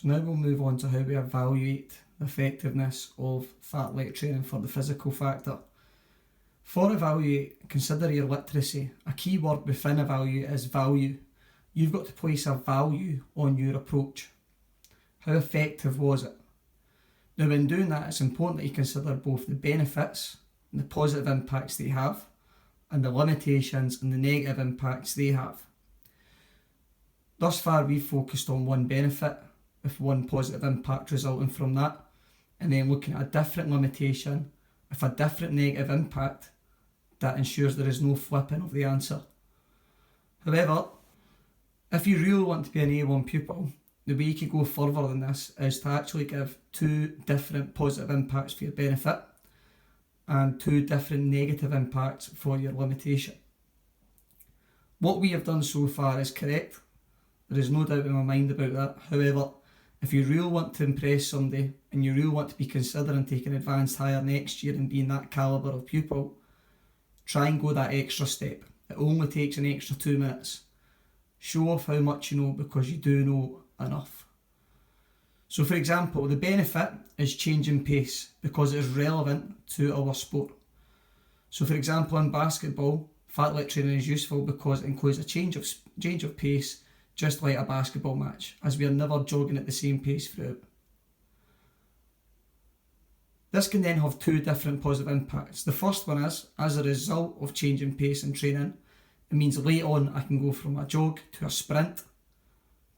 So now we'll move on to how we evaluate the effectiveness of fartlek training for the physical factor. For evaluate, consider your literacy. A key word within evaluate is value. You've got to place a value on your approach. How effective was it? Now when doing that, it's important that you consider both the benefits and the positive impacts they have, and the limitations and the negative impacts they have. Thus far we've focused on one benefit with one positive impact resulting from that, and then looking at a different limitation with a different negative impact that ensures there is no flipping of the answer. However, if you really want to be an A1 pupil, the way you could go further than this is to actually give two different positive impacts for your benefit and two different negative impacts for your limitation. What we have done so far is correct. There is no doubt in my mind about that. However, if you really want to impress somebody and you really want to be considering taking advanced higher next year and being that calibre of pupil, try and go that extra step. It only takes an extra 2 minutes. Show off how much you know because you do know enough. So for example, the benefit is changing pace because it is relevant to our sport. So for example, in basketball, fartlek training is useful because it includes a change of pace, just like a basketball match, as we are never jogging at the same pace throughout. This can then have two different positive impacts. The first one is, as a result of changing pace in training, it means late on I can go from a jog to a sprint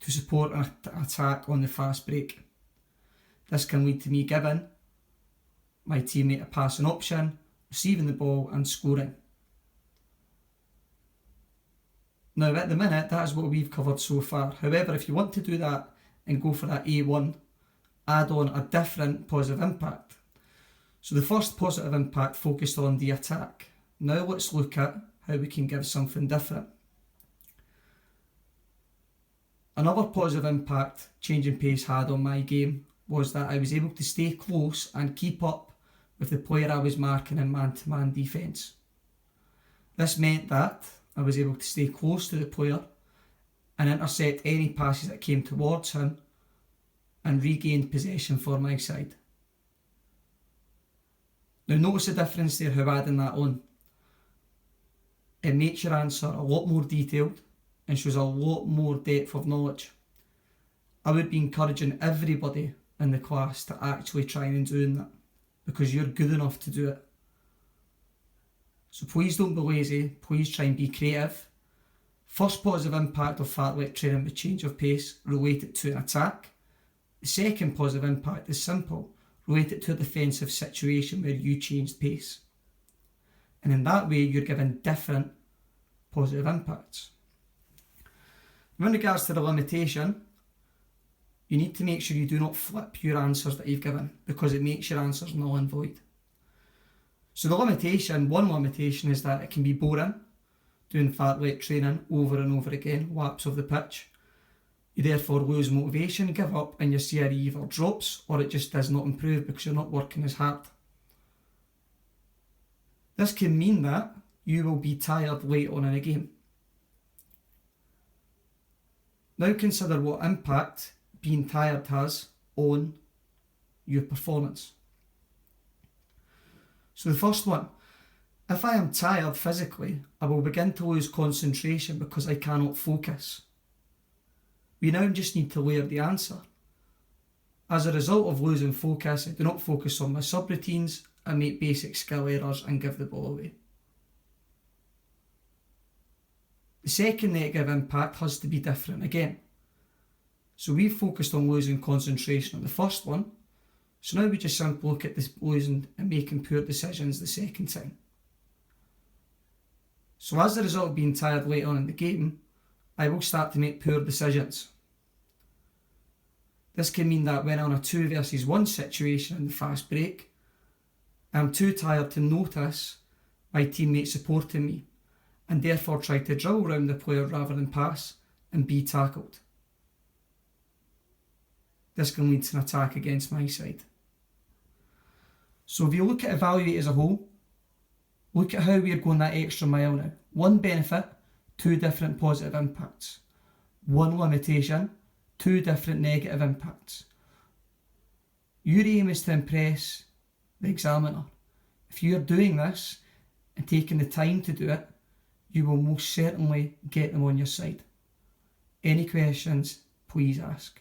to support an attack on the fast break. This can lead to me giving my teammate a passing option, receiving the ball and scoring. Now at the minute, that is what we've covered so far. However, if you want to do that and go for that A1, add on a different positive impact. So the first positive impact focused on the attack. Now let's look at how we can give something different. Another positive impact changing pace had on my game was that I was able to stay close and keep up with the player I was marking in man-to-man defence. This meant that I was able to stay close to the player and intercept any passes that came towards him and regained possession for my side. Now notice the difference there, how adding that on. It makes your answer a lot more detailed and shows a lot more depth of knowledge. I would be encouraging everybody in the class to actually try and do that because you're good enough to do it. So please don't be lazy, please try and be creative. First positive impact of fartlek training with change of pace, relate it to an attack. The second positive impact is simple, relate it to a defensive situation where you changed pace. And in that way you're given different positive impacts. In regards to the limitation, you need to make sure you do not flip your answers that you've given because it makes your answers null and void. So the limitation, one limitation is that it can be boring, doing fartlek training over and over again, laps of the pitch. You therefore lose motivation, give up, and your CRE either drops or it just does not improve because you're not working as hard. This can mean that you will be tired late on in a game. Now consider what impact being tired has on your performance. So the first one, if I am tired physically, I will begin to lose concentration because I cannot focus. We now just need to layer the answer. As a result of losing focus, I do not focus on my subroutines, I make basic skill errors and give the ball away. The second negative impact has to be different again. So we've focused on losing concentration on the first one, so now we just simply look at this losing and making poor decisions the second time. So as a result of being tired late on in the game, I will start to make poor decisions. This can mean that when on a 2 versus 1 situation in the fast break, I'm too tired to notice my teammate supporting me and therefore try to drill around the player rather than pass and be tackled. This can lead to an attack against my side. So if you look at evaluate as a whole, look at how we're going that extra mile now. One benefit, two different positive impacts. One limitation, two different negative impacts. Your aim is to impress the examiner. If you're doing this and taking the time to do it, you will most certainly get them on your side. Any questions, please ask.